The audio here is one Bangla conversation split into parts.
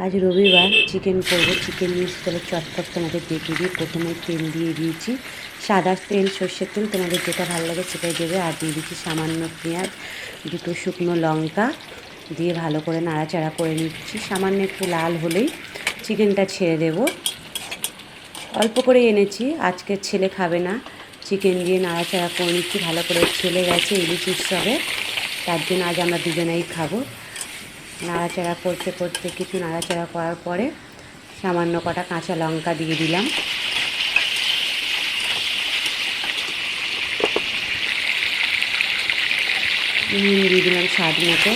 আজ রবিবার চিকেন করবো। চিকেন নিয়ে তাহলে চটপট তোমাদের দেখিয়ে দিই। প্রথমে তেল দিয়ে দিয়েছি, সাদা তেল, সর্ষের তেল, তোমাদের যেটা ভালো লাগে সেটাই দেবে। আর দিয়ে দিচ্ছি সামান্য পেঁয়াজ, দুটো শুকনো লঙ্কা দিয়ে ভালো করে নাড়াচাড়া করে নিচ্ছি। সামান্য একটু লাল হলেই চিকেনটা ছেড়ে দেব। অল্প করে এনেছি, আজকে ছেলে খাবে না, চিকেন দিয়ে নাড়াচাড়া করে নিচ্ছি। ভালো করে ছেলে গেছে ইলিশ উৎসবে, তার জন্য আজ আমরা দুজনেই খাবো। নাড়াচাড়া করতে করতে কিছু নাড়াচাড়া করার পরে সামান্য কটা কাঁচা লঙ্কা দিয়ে দিলাম। নুন দিয়ে দিলাম স্বাদ মতো।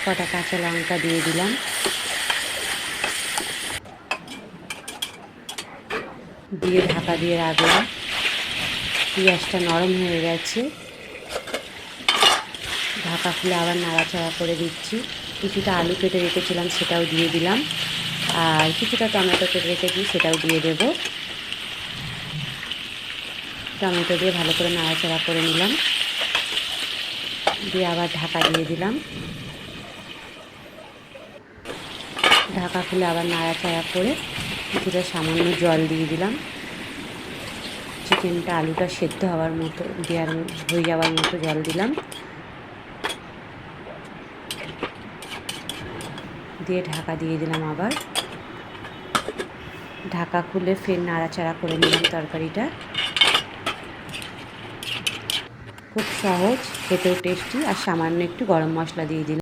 কটা কাঁচা লঙ্কা দিয়ে দিলাম। দিয়ে ঢাকা দিয়ে রাখলাম। পেঁয়াজটা নরম হয়ে গেছে, ঢাকা খুলে আবার নাড়াচাড়া করে দিচ্ছি। কিছুটা আলু কেটে রেখেছিলাম সেটাও দিয়ে দিলাম, আর কিছুটা টমেটো কেটে রেখেছি সেটাও দিয়ে দেব। টমেটো দিয়ে ভালো করে নাড়াচাড়া করে নিলাম, দিয়ে আবার ঢাকা দিয়ে দিলাম। ঢাকা খুলে আবার নাড়াচাড়া করে কিছুটা সামান্য জল দিয়ে দিলাম। চিকেনটা আলুটা সেদ্ধ হওয়ার মতো হয়ে যাওয়ার মতো জল দিলাম, দিয়ে ঢাকা দিয়ে দিলাম। আবার ঢাকা খুলে ফের নাড়াচাড়া করে নিলাম। তরকারিটা খুব সহজ, খেতেও টেস্টি, আর সামান্য একটু গরম মশলা দিয়ে দিলাম।